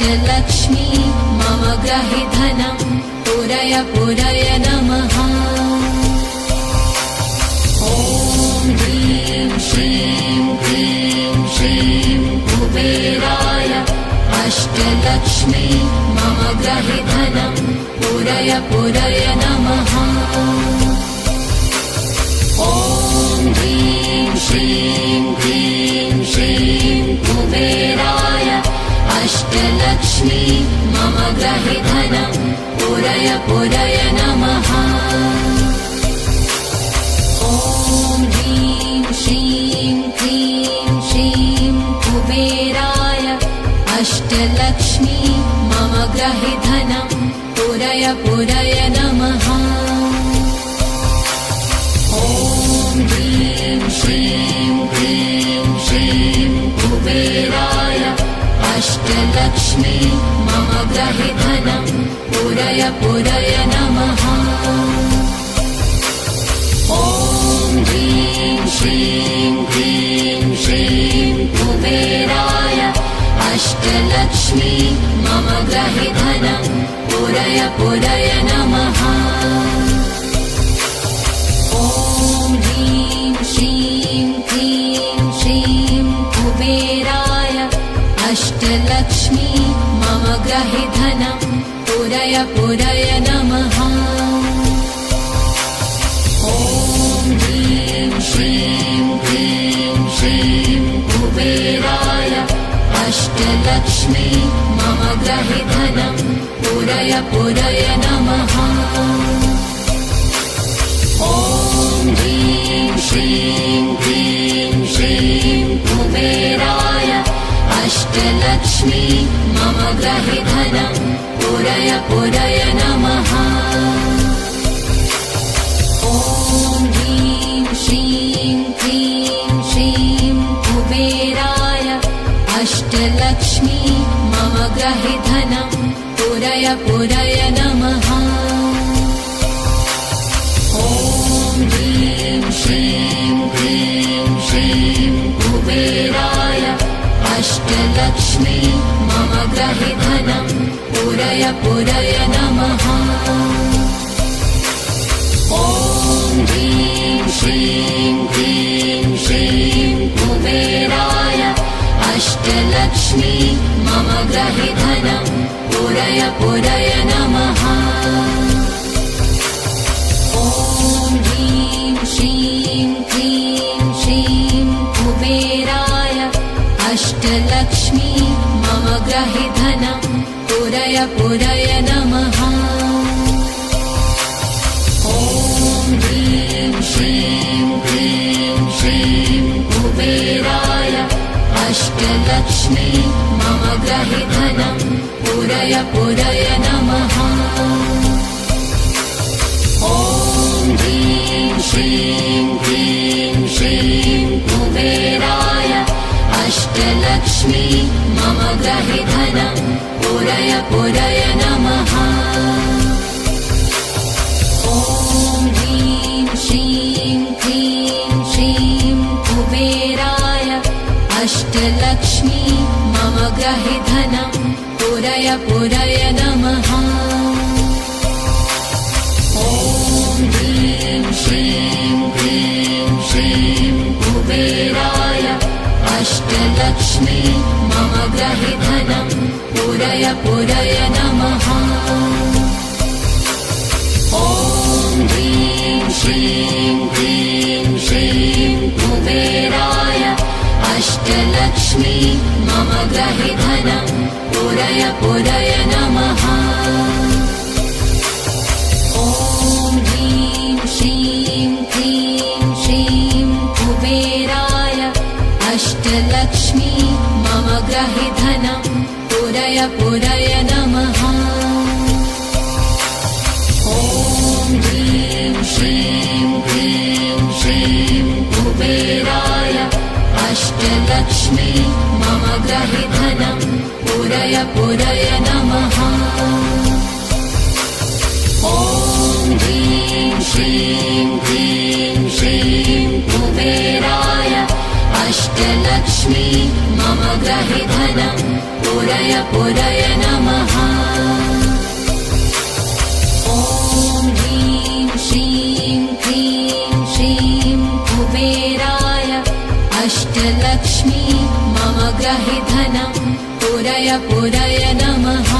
अष्टलक्ष्मी मम ग्रहे धनं पूरय पूरय नमः। ॐ ह्रीं श्रीं क्लीं श्रीं कुबेराय अष्टलक्ष्मी मम ग्रहे धनं पूरय पूरय नमः। ॐ ह्रीं श्रीं क्लीं श्रीं कुबेराय अष्टलक्ष्मी मम ग्रहे धनं पूरय पूरय नमः। ॐ ह्रीं श्रीं क्लीं श्रीं कुबेराय अष्टलक्ष्मी मम ग्रहे धनं पूरय पूरय नमः। ॐ ह्रीं श्रीं क्लीं श्रीं कुबेराय अष्टलक्ष्मी मम ग्रहे धनं पूरय पूरय नमः। ॐ ह्रीं श्रीं क्लीं श्रीं कुबेराय अष्टलक्ष्मी मम ग्रहे धनं पूरय पूरय नमः। ॐ ह्रीं श्रीं क्लीं श्रीं कुबेराय अष्टलक्ष्मी मम ग्रहे धनं पूरय पूरय नमः। ॐ ह्रीं श्रीं क्लीं श्रीं कुबेराय अष्टलक्ष्मी मम ग्रहे धनं पूरय पूरय नमः। ॐ ह्रीं श्रीं क्लीं श्रीं कुबेराय अष्टलक्ष्मी मम ग्रहे धनं पूरय पूरय नमः। ॐ ह्रीं श्रीं क्लीं श्रीं कुबेराय अष्टलक्ष्मी मम ग्रहे धनं पूरय पूरय नमः। ॐ ह्रीं श्रीं क्लीं श्रीं कुबेराय अष्टलक्ष्मी मम ग्रहे धनं पूरय पूरय नमः। ॐ ह्रीं श्रीं क्लीं श्रीं कुबेराय अष्टलक्ष्मी मम ग्रहे धनं पूरय पूरय नमः। ॐ ह्रीं श्रीं क्लीं श्रीं कुबेराय अष्टलक्ष्मी मम ग्रहे धनं पूरय पूरय नमः। ॐ ह्रीं श्रीं क्लीं श्रीं कुबेराय अष्टलक्ष्मी मम ग्रहे धनं पूरय पूरय नमः। ॐ ह्रीं श्रीं क्लीं श्रीं कुबेराय अष्टलक्ष्मी मम ग्रहे धनं पूरय पूरय नमः। ॐ ह्रीं श्रीं क्लीं श्रीं कुबेराय अष्टलक्ष्मी मम ग्रहे धनं पूरय पूरय नमः। ॐ ह्रीं श्रीं क्लीं श्रीं कुबेराय अष्टलक्ष्मी मम ग्रहे धनं पूरय पूरय नमः। ॐ ह्रीं श्रीं क्लीं श्रीं कुबेराय अष्टलक्ष्मी मम ग्रहे धनं पूरय पूरय नमः। ॐ ह्रीं श्रीं क्लीं श्रीं कुबेराय अष्टलक्ष्मी मम ग्रहे धनं पूरय पूरय नमः। ॐ ह्रीं श्रीं क्लीं श्रीं कुबेराय अष्टलक्ष्मी मम ग्रहे धनं पूरय पूरय नमः। ॐ ह्रीं श्रीं क्लीं श्रीं कुबेराय अष्टलक्ष्मी मम ग्रहे धनं पूरय पूरय नमः। ॐ ह्रीं श्रीं क्रीं श्रीं कुबेराय अष्टलक्ष्मी मम गृहे धनं पूरय पूरय नमः।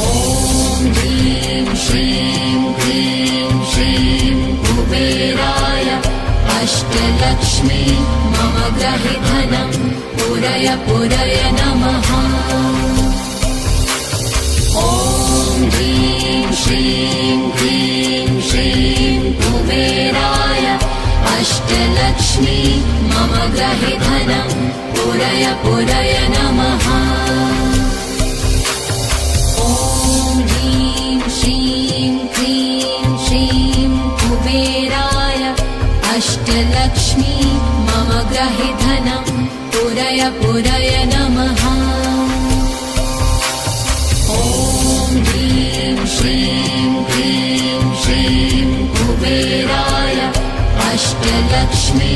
ॐ ह्रीं श्रीं क्रीं श्रीं कुबेराय अष्टलक्ष्मी मम गृहे धनं पूरय पूरय नमः। ॐ ह्रीं श्रीं क्रीं श्रीं कुबेराय अष्टलक्ष्मी मम गृहे धनं पूरय पूरय नमः। ॐ ह्रीं श्रीं क्रीं श्रीं कुबेराय अष्टलक्ष्मी मम गृहे धनं पूरय पूरय नमः। ॐ ह्रीं श्रीं क्रीं श्रीं कुबेराय अष्टलक्ष्मी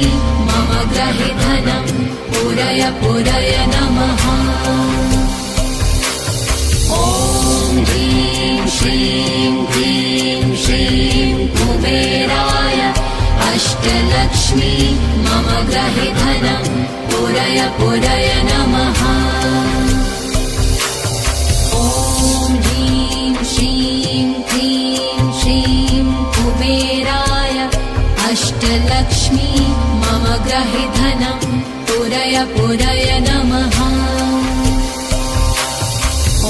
मम गृहे धनं पूरय पूरय नमः। ॐ ह्रीं श्रीं क्रीं श्रीं कुबेराय अष्टलक्ष्मी मम गृहे धनं पूरय पूरय नमः। ॐ ह्रीं श्रीं क्रीं श्रीं कुबेराय अष्टलक्ष्मी मम गृहे धनं पूरय पूरय नमः।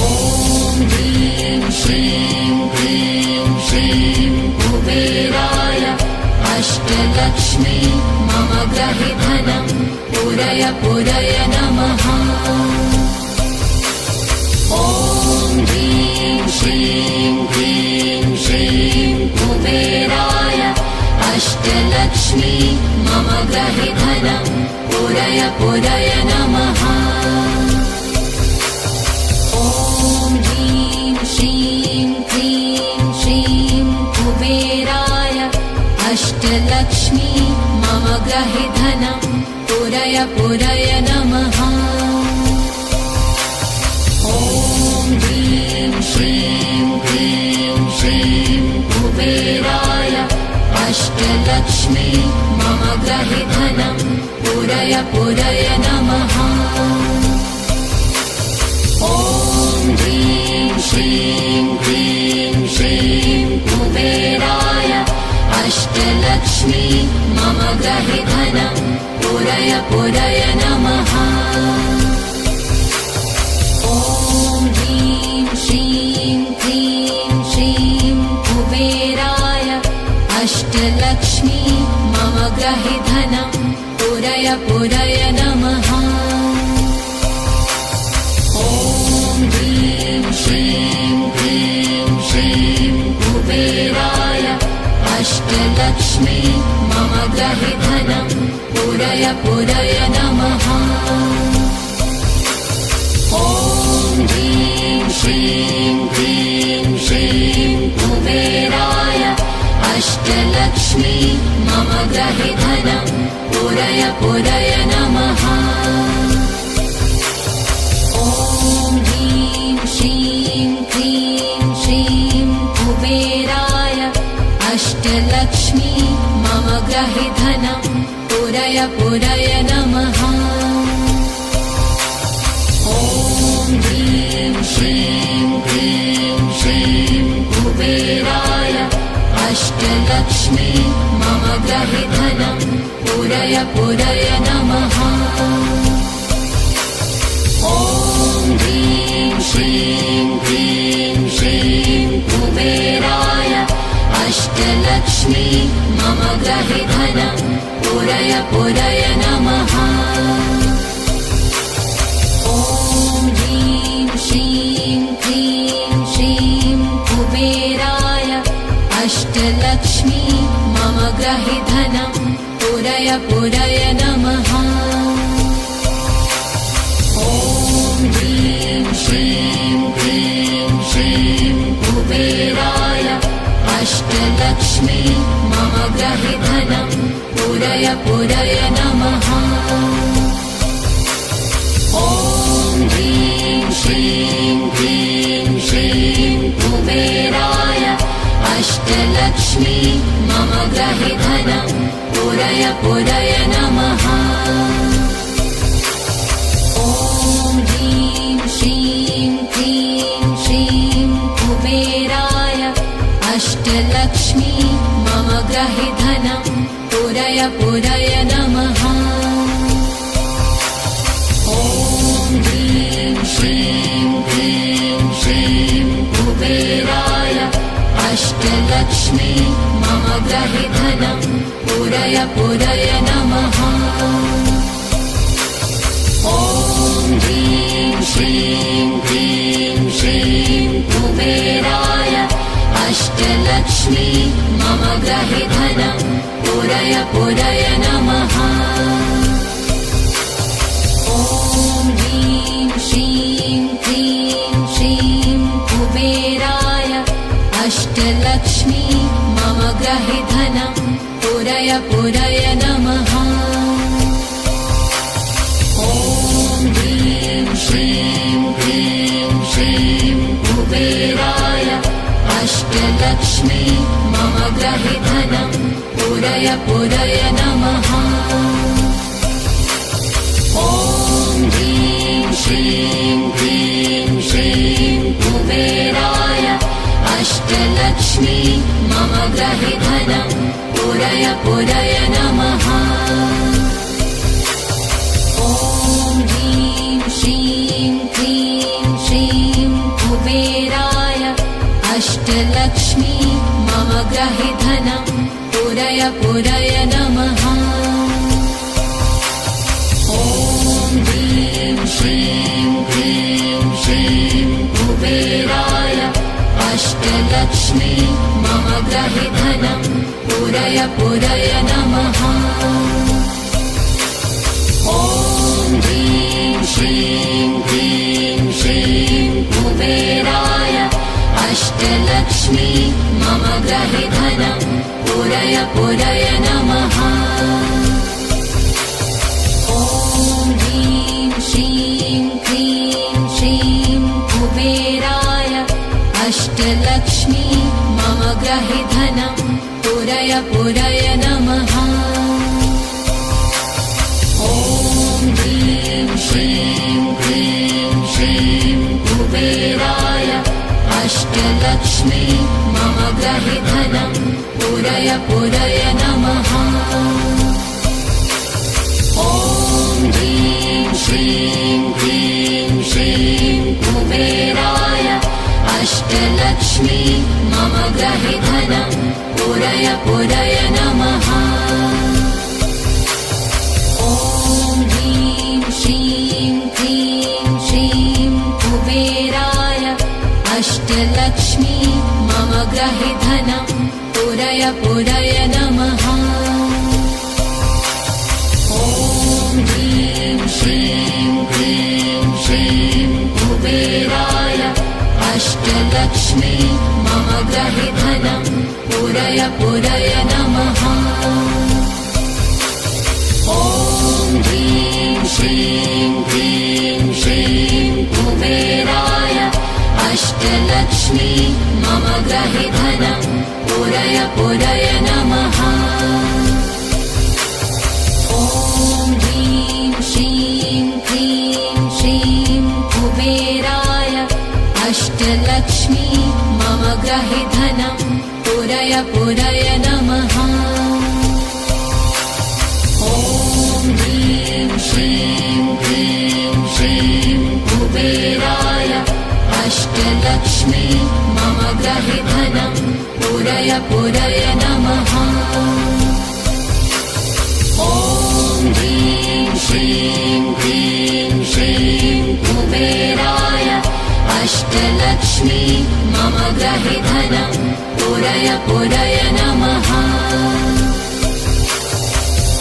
ॐ ह्रीं श्रीं क्रीं श्रीं कुबेराय अष्टलक्ष्मी मम गृहे धनं पूरय पूरय नमः। ॐ ह्रीं श्रीं क्रीं श्रीं कुबेराय अष्टलक्ष्मी मम गृहे धनं पूरय पूरय नमः। ॐ ह्रीं श्रीं क्रीं श्रीं कुबेराय अष्टलक्ष्मी मम गृहे धनं पूरय पूरय नमः। ॐ ह्रीं श्रीं क्रीं श्रीं कुबेराय अष्टलक्ष्मी मम गृहे धनं पूरय पूरय नमः। ॐ ह्रीं श्रीं क्रीं श्रीं कुबेराय अष्टलक्ष्मी मम गृहे धनं पूरय पूरय नमः। ॐ ह्रीं श्रीं क्रीं श्रीं कुबेराय अष्टलक्ष्मी मम गृहे धनं पूरय पूरय नमः। ॐ ह्रीं श्रीं क्रीं श्रीं कुबेराय अष्टलक्ष्मी मम गृहे धनं पूरय पूरय नमः। ॐ ह्रीं श्रीं क्रीं श्रीं कुबेराय अष्टलक्ष्मी मम गृहे धनं पूरय पूरय नमः। ॐ ह्रीं श्रीं क्रीं श्रीं कुबेराय अष्टलक्ष्मी मम गृहे धनं पूरय पूरय नमः। ॐ ह्रीं श्रीं क्रीं श्रीं कुबेराय अष्टलक्ष्मी मम गृहे धनं पूरय पूरय नमः। ॐ ह्रीं श्रीं क्रीं श्रीं कुबेराय अष्टलक्ष्मी मम गृहे धनं पूरय पूरय नमः। ॐ ह्रीं श्रीं क्रीं श्रीं कुबेराय अष्टलक्ष्मी मम गृहे धनं पूरय पूरय नमः। ॐ ह्रीं श्रीं क्रीं श्रीं कुबेराय अष्टलक्ष्मी मम गृहे धनं पूरय पूरय नमः। ॐ ह्रीं श्रीं क्लीं श्रीं कुबेराय अष्टलक्ष्मी मम गृहे धनं पुरय पुरय नमः। ॐ ह्रीं श्रीं क्लीं श्रीं कुबेराय अष्टलक्ष्मी मम गृहे धनं पुरय पुरय नमः। ॐ ह्रीं श्रीं क्लीं श्रीं कुबेराय अष्टलक्ष्मी मम गृहे धनं पुरय पुरय नमः। ॐ ह्रीं श्रीं क्लीं श्रीं कुबेराय अष्टलक्ष्मी मम गृहे धनं पुरय पुरय नमः। ॐ ह्रीं श्रीं क्लीं श्रीं कुबेराय अष्टलक्ष्मी मम गृहे धनं पुरय पुरय नमः। ॐ ह्रीं श्रीं क्लीं श्रीं कुबेराय अष्टलक्ष्मी मम गृहे धनं पुरय पुरय नमः। ॐ ह्रीं श्रीं क्लीं श्रीं कुबेराय अष्टलक्ष्मी मम गृहे धनं पुरय पुरय नमः। ॐ ह्रीं श्रीं क्लीं श्रीं कुबेराय अष्टलक्ष्मी मम गृहे धनं पुरय पुरय नमः। ॐ ह्रीं श्रीं क्लीं श्रीं कुबेराय अष्टलक्ष्मी मम गृहे धनं पुरय पुरय नमः। ॐ ह्रीं श्रीं क्लीं श्रीं कुबेराय अष्टलक्ष्मी मम गृहे धनं पुरय पुरय नमः। ॐ ह्रीं श्रीं क्लीं श्रीं कुबेराय अष्टलक्ष्मी मम गृहे धनं पुरय पुरय नमः। ॐ ह्रीं श्रीं क्लीं श्रीं कुबेराय अष्टलक्ष्मी मम गृहे धनं पुरय पुरय नमः। ॐ ह्रीं श्रीं क्लीं श्रीं कुबेराय अष्टलक्ष्मी मम गृहे धनं पुरय पुरय नमः। ॐ ह्रीं श्रीं क्लीं श्रीं कुबेराय अष्टलक्ष्मी मम गृहे धनं पुरय पुरय नमः। ॐ ह्रीं श्रीं क्लीं श्रीं कुबेराय अष्टलक्ष्मी मम गृहे धनं पुरय पुरय नमः। ॐ ह्रीं श्रीं क्लीं श्रीं कुबेराय अष्टलक्ष्मी मम गृहे धनं पुरय पुरय नमः। ॐ ह्रीं श्रीं क्लीं श्रीं कुबेराय अष्टलक्ष्मी मम गृहे धनं पुरय पुरय नमः। ॐ ह्रीं श्रीं क्लीं श्रीं कुबेराय अष्टलक्ष्मी मम गृहे धनं पुरय पुरय नमः। ॐ ह्रीं श्रीं क्लीं श्रीं कुबेराय अष्टलक्ष्मी मम गृहे धनं पुरय पुरय नमः।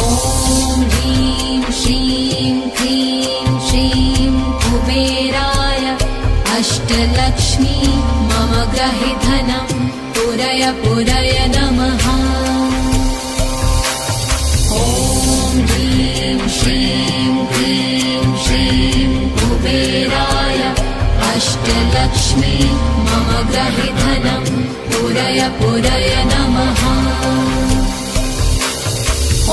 ॐ ह्रीं श्रीं क्लीं श्रीं कुबेराय अष्टलक्ष्मी मम गृहे धनं पुरय पुरय नमः। ॐ ह्रीं श्रीं क्लीं श्रीं अष्टलक्ष्मी मम गृहे धनं पूरय पूरय नमः।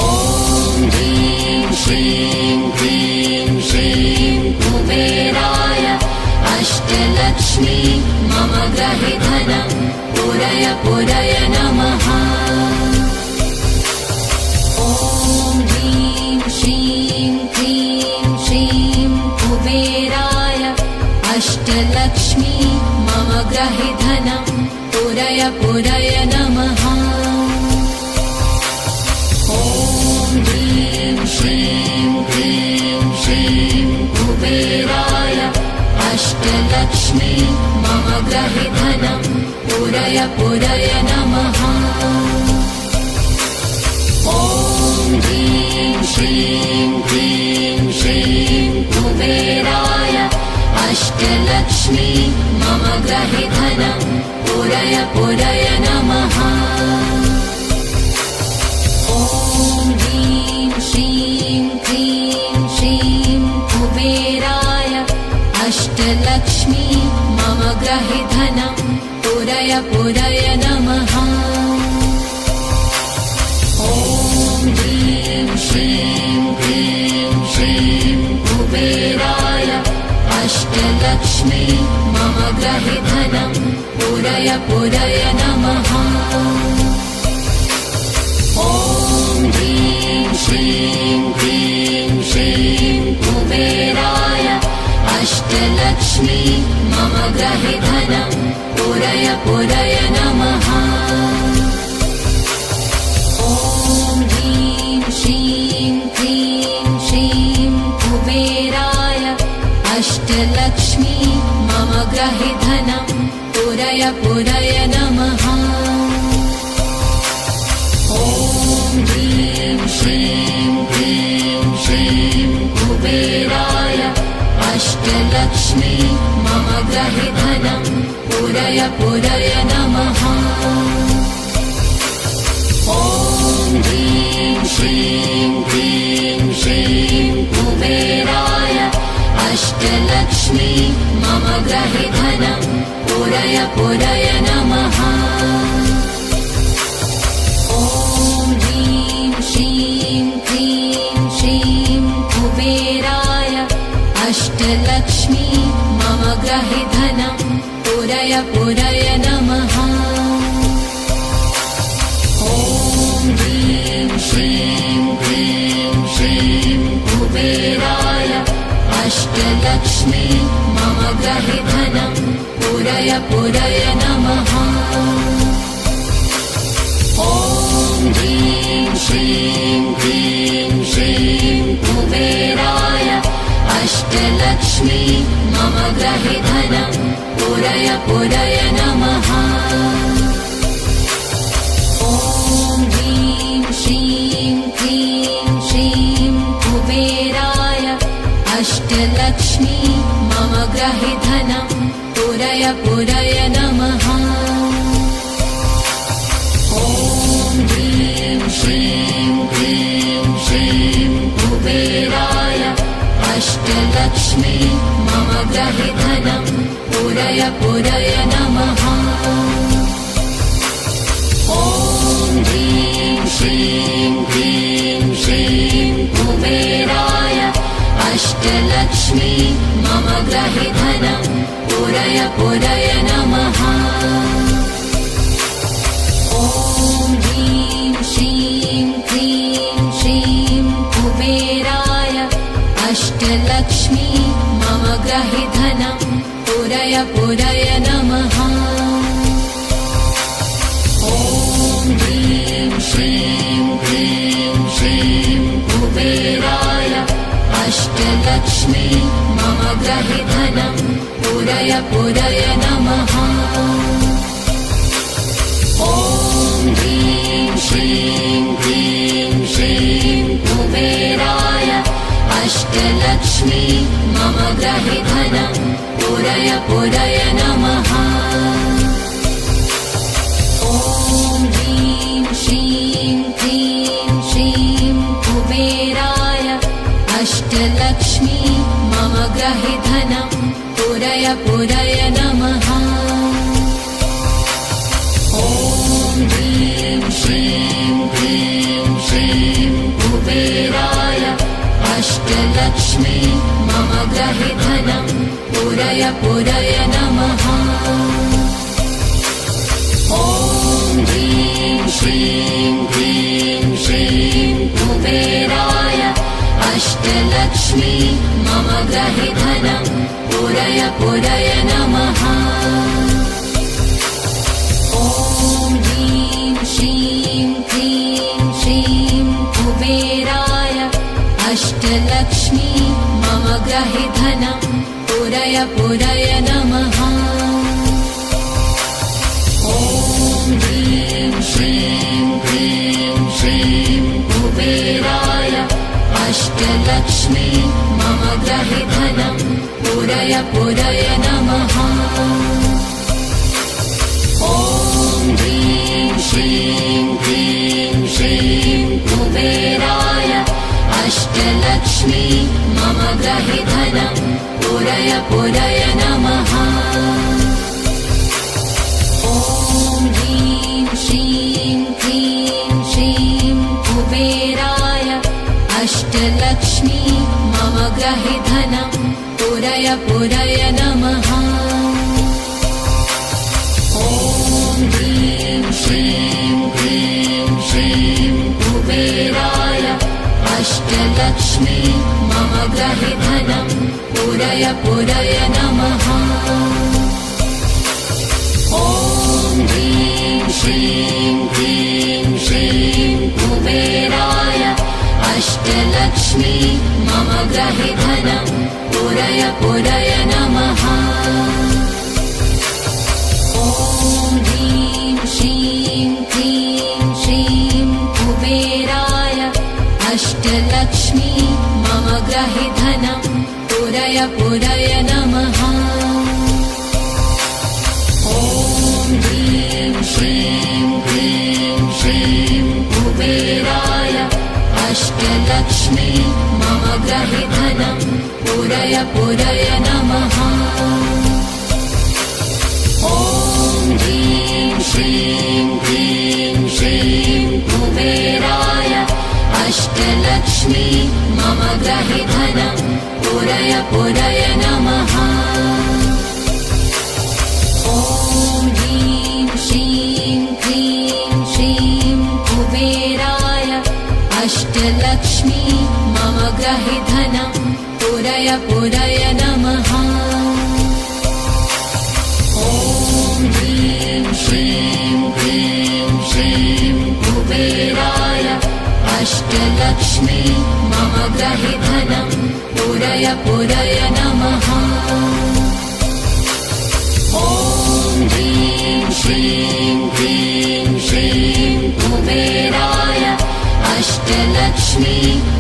ॐ ह्रीं श्रीं क्लीं श्रीं कुबेराय अष्टलक्ष्मी मम गृहे धनं पूरय पूरय नमः। ॐ ह्रीं श्रीं क्लीं श्रीं कुबेराय अष्टलक्ष्मी मम गृहे धनं पूरय पूरय नमः। ॐ ह्रीं श्रीं क्लीं श्रीं कुबेराय अष्टलक्ष्मी मम गृहे धनं पूरय पूरय नमः। ॐ ह्रीं श्रीं क्लीं श्रीं कुबेराय अष्टलक्ष्मी मम गृहे धनं पूरय पूरय नमः। ॐ ह्रीं श्रीं क्लीं श्रीं कुबेराय अष्टलक्ष्मी मम गृहे धनं पूरय पूरय नमः। ॐ ह्रीं श्रीं क्लीं श्रीं कुबेराय अष्टलक्ष्मी मम गृहे धनं पूरय पूरय नमः। ॐ ह्रीं श्रीं क्लीं श्रीं कुबेराय अष्टलक्ष्मी मम गृहे धनं पूरय पूरय नमः। ॐ ह्रीं श्रीं क्लीं श्रीं कुबेराय अष्टलक्ष्मी मम गृहे धनं पूरय पूरय नमः। ॐ ह्रीं श्रीं क्लीं श्रीं कुबेराय अष्टलक्ष्मी मम गृहे धनं पूरय पूरय नमः। ॐ ह्रीं श्रीं क्लीं श्रीं कुबेराय अष्टलक्ष्मी मम गृहे धनं पूरय पूरय नमः। ॐ ह्रीं श्रीं क्लीं श्रीं कुबेराय अष्टलक्ष्मी मम गृहे धनं पूरय पूरय नमः। ॐ ह्रीं श्रीं क्लीं श्रीं कुबेराय अष्टलक्ष्मी मम गृहे धनं पूरय पूरय नमः। ॐ ह्रीं श्रीं क्लीं श्रीं कुबेराय अष्टलक्ष्मी मम गृहे धनं पूरय पूरय नमः। ॐ ह्रीं श्रीं क्लीं श्रीं कुबेराय अष्टलक्ष्मी मम गृहे धनं पूरय पूरय नमः। ॐ ह्रीं श्रीं क्लीं श्रीं कुबेराय अष्टलक्ष्मी मम गृहे धनं पूरय पूरय नमः। ॐ ह्रीं श्रीं क्लीं श्रीं कुबेराय अष्टलक्ष्मी मम गृहे धनं पूरय पूरय नमः। ॐ ह्रीं श्रीं क्लीं श्रीं कुबेराय अष्टलक्ष्मी मम गृहे धनं पूरय पूरय नमः। ॐ ह्रीं श्रीं क्लीं श्रीं कुबेराय अष्टलक्ष्मी मम गृहे धनं पूरय पूरय नमः। ॐ ह्रीं श्रीं क्लीं श्रीं कुबेराय अष्टलक्ष्मी मम गृहे धनं पूरय पूरय नमः। ॐ ह्रीं श्रीं क्लीं श्रीं कुबेराय अष्टलक्ष्मी मम गृहे धनं पूरय पूरय नमः। ॐ ह्रीं श्रीं क्लीं श्रीं कुबेराय अष्टलक्ष्मी मम गृहे धनं पूरय पूरय नमः। ॐ ह्रीं श्रीं क्लीं श्रीं कुबेराय अष्टलक्ष्मी मम गृहे धनं पूरय पूरय नमः। ॐ ह्रीं श्रीं क्लीं श्रीं कुबेराय अष्टलक्ष्मी मम गृहे धनं पूरय पूरय नमः। ॐ ह्रीं श्रीं क्लीं श्रीं कुबेराय अष्टलक्ष्मी मम गृहे धनं पूरय पूरय नमः। ॐ ह्रीं श्रीं क्लीं श्रीं कुबेराय अष्टलक्ष्मी मम गृहे धनं पूरय पूरय नमः। ॐ ह्रीं श्रीं क्लीं श्रीं कुबेराय अष्टलक्ष्मी मम गृहे धनं पूरय पूरय नमः। ॐ ह्रीं श्रीं क्लीं श्रीं कुबेराय अष्टलक्ष्मी मम गृहे धनं पूरय पूरय नमः। ॐ ह्रीं श्रीं क्लीं श्रीं कुबेराय अष्टलक्ष्मी मम गृहे धनं पूरय पूरय नमः। ॐ ह्रीं श्रीं क्लीं श्रीं कुबेराय अष्टलक्ष्मी मम गृहे धनं पूरय पूरय नमः। ॐ ह्रीं श्रीं क्लीं श्रीं कुबेराय अष्टलक्ष्मी मम गृहे धनं पूरय पूरय नमः। ॐ ह्रीं श्रीं क्लीं श्रीं कुबेराय अष्टलक्ष्मी मम गृहे धनं पूरय पूरय नमः। ॐ ह्रीं श्रीं क्लीं श्रीं कुबेराय अष्टलक्ष्मी मम गृहे धनं पूरय पूरय नमः। ॐ ह्रीं श्रीं क्लीं श्रीं कुबेराय अष्टलक्ष्मी मम गृहे धनं पूरय पूरय नमः। ॐ ह्रीं श्रीं क्लीं श्रीं कुबेराय अष्टलक्ष्मी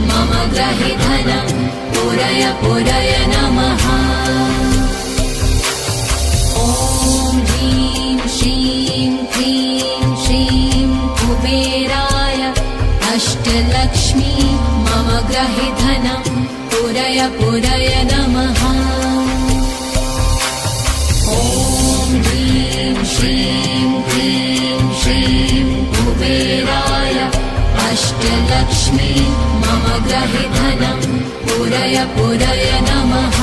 मम गृहे धनं पूरय पूरय नमः। ॐ ह्रीं श्रीं क्लीं श्रीं कुबेराय अष्टलक्ष्मी मम गृहे धनं पूरय पूरय नमः। ॐ ह्रीं श्रीं क्लीं श्रीं कुबेराय अष्टलक्ष्मी मम गृहे धनं पूरय पूरय नमः।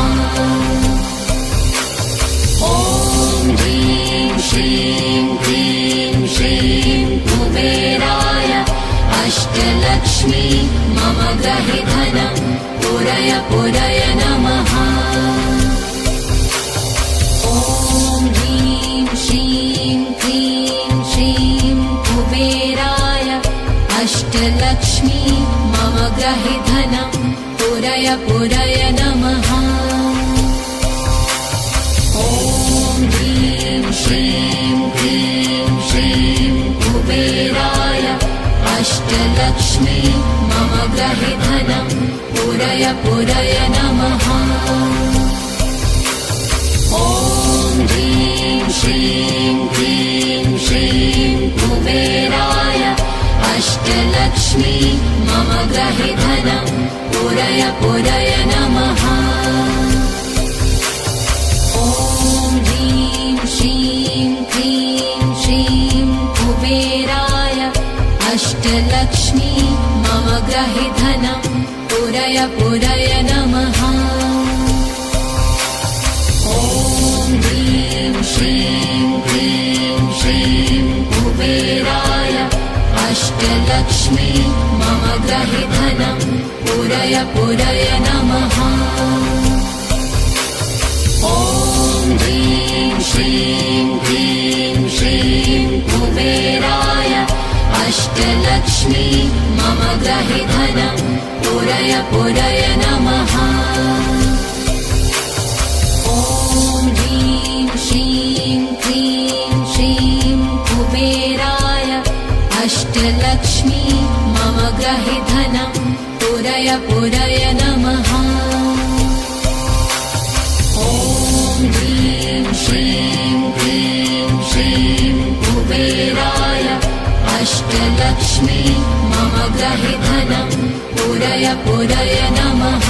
ॐ ह्रीं श्रीं क्लीं श्रीं कुबेराय अष्टलक्ष्मी मम गृहे धनं पूरय पूरय नमः। ॐ ह्रीं श्रीं क्लीं श्रीं कुबेराय अष्टलक्ष्मी मम गृहे धनं पूरय पूरय नमः। ॐ ह्रीं श्रीं क्लीं श्रीं कुबेराय अष्टलक्ष्मी मम गृहे धनं पूरय पूरय नमः। ॐ ह्रीं श्रीं क्लीं श्रीं कुबेराय अष्टलक्ष्मी मम गृहे धनं पूरय पूरय नमः। ॐ अष्टलक्ष्मी मम गृहे धनं पुरय पुरय नमः। ॐ ह्रीं श्रीं क्लीं श्रीं कुबेराय अष्टलक्ष्मी मम गृहे धनं पुरय पुरय नमः। ॐ ह्रीं श्रीं क्लीं श्रीं कुबेराय अष्टलक्ष्मी मम गृहे धनं पुरय पुरय नमः। ॐ ह्रीं श्रीं क्लीं श्रीं कुबेराय अष्टलक्ष्मी मम गृहे धनं पुरय पुरय नमः। ॐ ह्रीं श्रीं क्लीं श्रीं कुबेराय अष्टलक्ष्मी मम गृहे धनं पुरय पुरय नमः।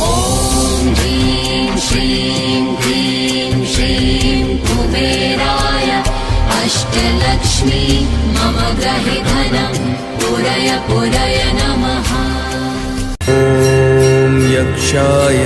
ॐ ह्रीं श्रीं क्लीं श्रीं कुबेराय अष्टलक्ष्मी मम गृहे धनं पुरय पुरय नमः। ॐ यक्षाय